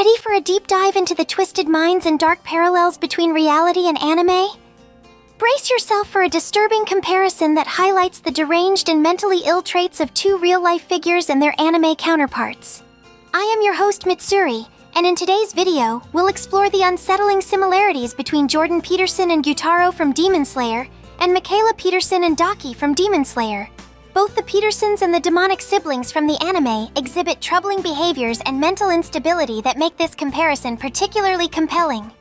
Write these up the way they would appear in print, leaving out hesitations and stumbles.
Ready for a deep dive into the twisted minds and dark parallels between reality and anime? Brace yourself for a disturbing comparison that highlights the deranged and mentally ill traits of two real-life figures and their anime counterparts. I am your host Mitsuri, and in today's video, we'll explore the unsettling similarities between Jordan Peterson and Gyutaro from Demon Slayer and Mikhaila Peterson and Daki from Demon Slayer. Both the Petersons and the demonic siblings from the anime exhibit troubling behaviors and mental instability that make this comparison particularly compelling.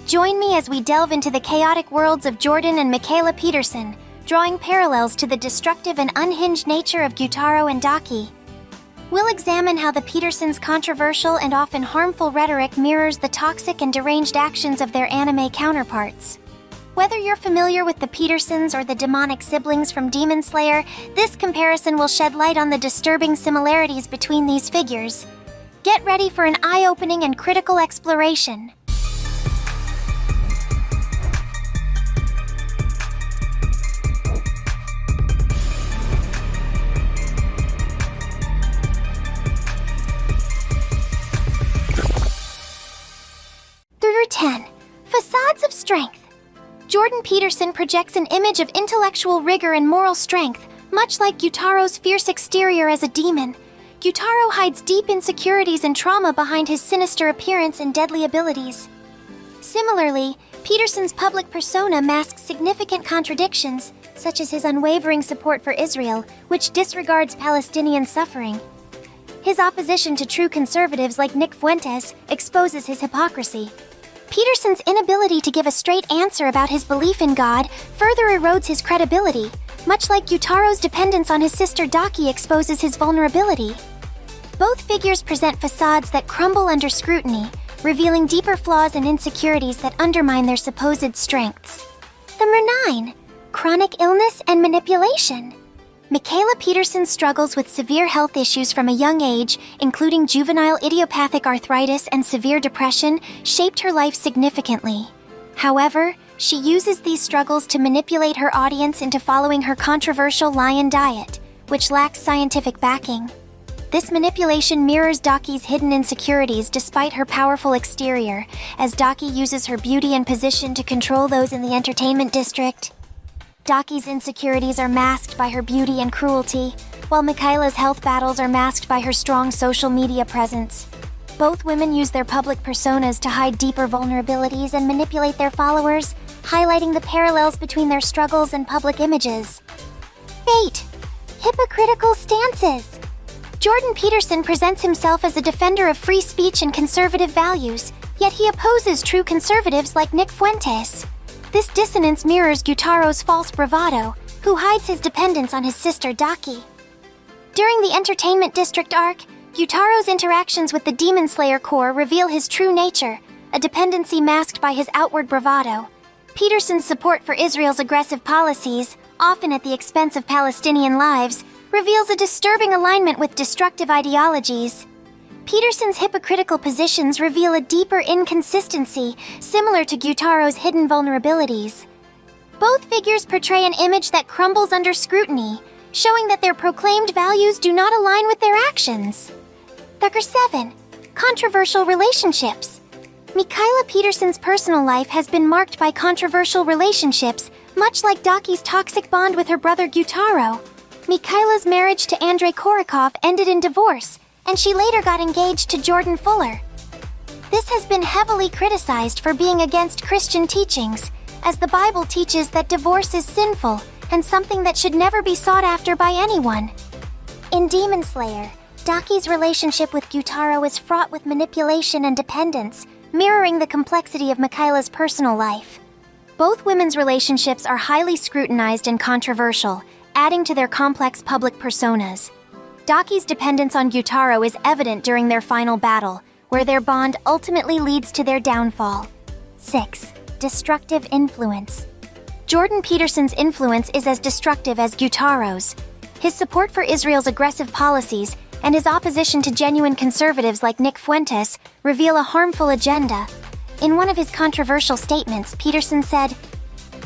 Join me as we delve into the chaotic worlds of Jordan and Mikhaila Peterson, drawing parallels to the destructive and unhinged nature of Gyutaro and Daki. We'll examine how the Petersons' controversial and often harmful rhetoric mirrors the toxic and deranged actions of their anime counterparts. Whether you're familiar with the Petersons or the demonic siblings from Demon Slayer, this comparison will shed light on the disturbing similarities between these figures. Get ready for an eye-opening and critical exploration. Through 10. Facades of Strength. Jordan Peterson projects an image of intellectual rigor and moral strength, much like Gyutaro's fierce exterior as a demon. Gyutaro hides deep insecurities and trauma behind his sinister appearance and deadly abilities. Similarly, Peterson's public persona masks significant contradictions, such as his unwavering support for Israel, which disregards Palestinian suffering. His opposition to true conservatives like Nick Fuentes exposes his hypocrisy. Peterson's inability to give a straight answer about his belief in God further erodes his credibility, much like Gyutaro's dependence on his sister Daki exposes his vulnerability. Both figures present facades that crumble under scrutiny, revealing deeper flaws and insecurities that undermine their supposed strengths. Number 9. Chronic illness and manipulation. Mikhaila Peterson struggles with severe health issues from a young age, including juvenile idiopathic arthritis and severe depression, shaped her life significantly. However, she uses these struggles to manipulate her audience into following her controversial lion diet, which lacks scientific backing. This manipulation mirrors Daki's hidden insecurities despite her powerful exterior, as Daki uses her beauty and position to control those in the entertainment district. Daki's insecurities are masked by her beauty and cruelty, while Mikhaila's health battles are masked by her strong social media presence. Both women use their public personas to hide deeper vulnerabilities and manipulate their followers, highlighting the parallels between their struggles and public images. 8. Hypocritical stances. Jordan Peterson presents himself as a defender of free speech and conservative values, yet he opposes true conservatives like Nick Fuentes. This dissonance mirrors Gyutaro's false bravado, who hides his dependence on his sister Daki. During the Entertainment District arc, Gyutaro's interactions with the Demon Slayer Corps reveal his true nature, a dependency masked by his outward bravado. Peterson's support for Israel's aggressive policies, often at the expense of Palestinian lives, reveals a disturbing alignment with destructive ideologies. Peterson's hypocritical positions reveal a deeper inconsistency, similar to Gyutaro's hidden vulnerabilities. Both figures portray an image that crumbles under scrutiny, showing that their proclaimed values do not align with their actions. Number 7. Controversial relationships. Mikhaila Peterson's personal life has been marked by controversial relationships, much like Daki's toxic bond with her brother Gyutaro. Mikhaila's marriage to Andrei Korikov ended in divorce, and she later got engaged to Jordan Fuller. This has been heavily criticized for being against Christian teachings, as the Bible teaches that divorce is sinful and something that should never be sought after by anyone. In Demon Slayer, Daki's relationship with Gyutaro is fraught with manipulation and dependence, mirroring the complexity of Mikhaila's personal life. Both women's relationships are highly scrutinized and controversial, adding to their complex public personas. Daki's dependence on Gyutaro is evident during their final battle, where their bond ultimately leads to their downfall. 6. Destructive influence. Jordan Peterson's influence is as destructive as Gyutaro's. His support for Israel's aggressive policies and his opposition to genuine conservatives like Nick Fuentes reveal a harmful agenda. In one of his controversial statements, Peterson said,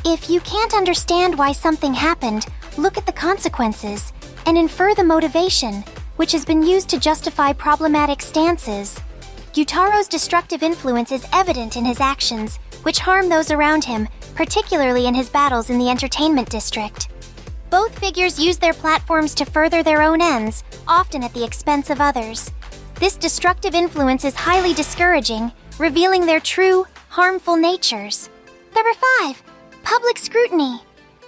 "If you can't understand why something happened, look at the consequences and infer the motivation, which has been used to justify problematic stances." Gyutaro's destructive influence is evident in his actions, which harm those around him, particularly in his battles in the entertainment district. Both figures use their platforms to further their own ends, often at the expense of others. This destructive influence is highly discouraging, revealing their true, harmful natures. Number 5. Public scrutiny.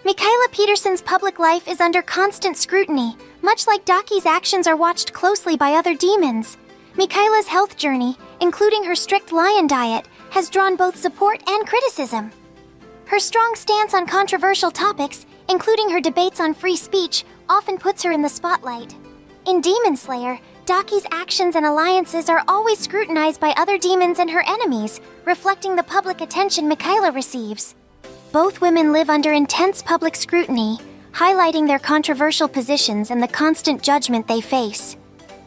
Mikhaila Peterson's public life is under constant scrutiny, much like Daki's actions are watched closely by other demons. Mikhaila's health journey, including her strict lion diet, has drawn both support and criticism. Her strong stance on controversial topics, including her debates on free speech, often puts her in the spotlight. In Demon Slayer, Daki's actions and alliances are always scrutinized by other demons and her enemies, reflecting the public attention Mikhaila receives. Both women live under intense public scrutiny, highlighting their controversial positions and the constant judgment they face.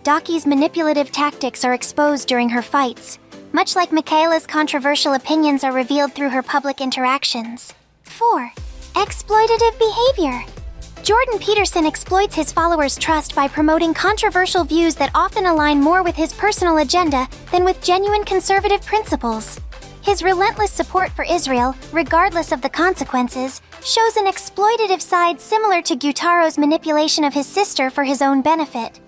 Daki's manipulative tactics are exposed during her fights, much like Mikhaila's controversial opinions are revealed through her public interactions. 4. Exploitative behavior. Jordan Peterson exploits his followers' trust by promoting controversial views that often align more with his personal agenda than with genuine conservative principles. His relentless support for Israel, regardless of the consequences, shows an exploitative side similar to Gyutaro's manipulation of his sister for his own benefit.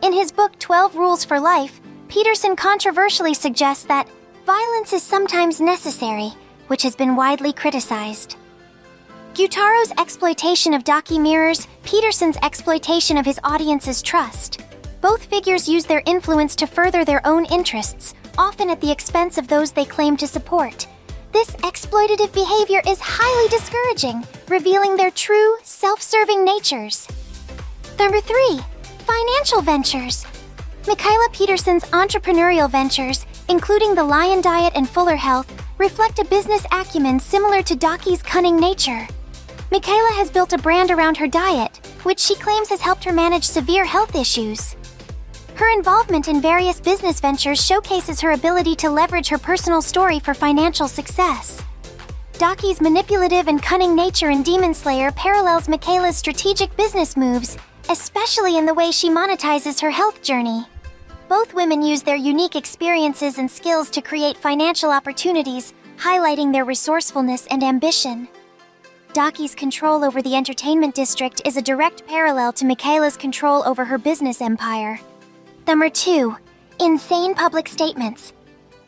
In his book 12 Rules for Life, Peterson controversially suggests that violence is sometimes necessary, which has been widely criticized. Gyutaro's exploitation of Daki mirrors Peterson's exploitation of his audience's trust. Both figures use their influence to further their own interests, often at the expense of those they claim to support. This exploitative behavior is highly discouraging, revealing their true, self-serving natures. Number 3. Financial ventures. Mikhaila Peterson's entrepreneurial ventures, including the Lion Diet and Fuller Health, reflect a business acumen similar to Daki's cunning nature. Mikhaila has built a brand around her diet, which she claims has helped her manage severe health issues. Her involvement in various business ventures showcases her ability to leverage her personal story for financial success. Daki's manipulative and cunning nature in Demon Slayer parallels Mikhaila's strategic business moves, especially in the way she monetizes her health journey. Both women use their unique experiences and skills to create financial opportunities, highlighting their resourcefulness and ambition. Daki's control over the entertainment district is a direct parallel to Mikhaila's control over her business empire. Number 2. Insane public statements.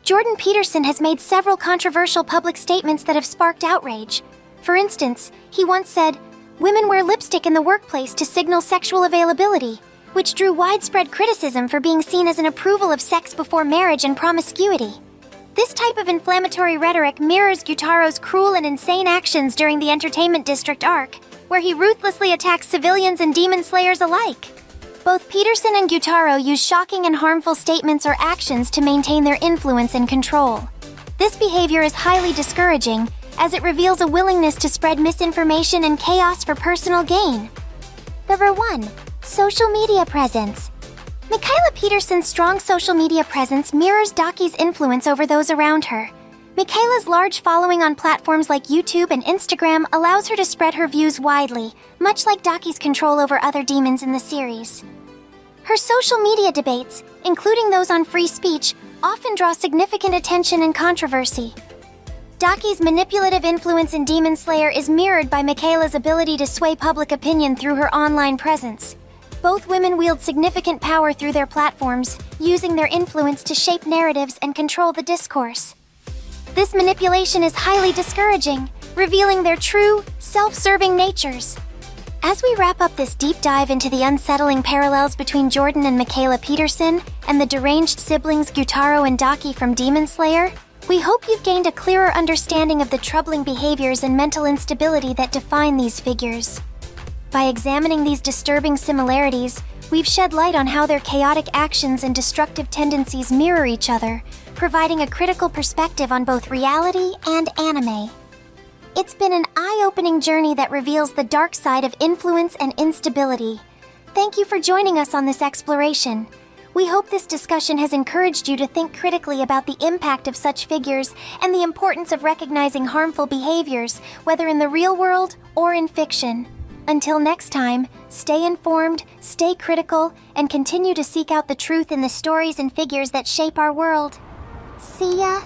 Jordan Peterson has made several controversial public statements that have sparked outrage. For instance, he once said, "Women wear lipstick in the workplace to signal sexual availability," which drew widespread criticism for being seen as an approval of sex before marriage and promiscuity. This type of inflammatory rhetoric mirrors Gyutaro's cruel and insane actions during the entertainment district arc, where he ruthlessly attacks civilians and demon slayers alike. Both Peterson and Gyutaro use shocking and harmful statements or actions to maintain their influence and control. This behavior is highly discouraging, as it reveals a willingness to spread misinformation and chaos for personal gain. Number 1. Social media presence. Mikhaila Peterson's strong social media presence mirrors Daki's influence over those around her. Mikhaila's large following on platforms like YouTube and Instagram allows her to spread her views widely, much like Daki's control over other demons in the series. Her social media debates, including those on free speech, often draw significant attention and controversy. Daki's manipulative influence in Demon Slayer is mirrored by Mikhaila's ability to sway public opinion through her online presence. Both women wield significant power through their platforms, using their influence to shape narratives and control the discourse. This manipulation is highly discouraging, revealing their true, self-serving natures. As we wrap up this deep dive into the unsettling parallels between Jordan and Mikhaila Peterson and the deranged siblings Gyutaro and Daki from Demon Slayer, we hope you've gained a clearer understanding of the troubling behaviors and mental instability that define these figures. By examining these disturbing similarities, we've shed light on how their chaotic actions and destructive tendencies mirror each other, providing a critical perspective on both reality and anime. It's been an eye-opening journey that reveals the dark side of influence and instability. Thank you for joining us on this exploration. We hope this discussion has encouraged you to think critically about the impact of such figures and the importance of recognizing harmful behaviors, whether in the real world or in fiction. Until next time, stay informed, stay critical, and continue to seek out the truth in the stories and figures that shape our world. See ya.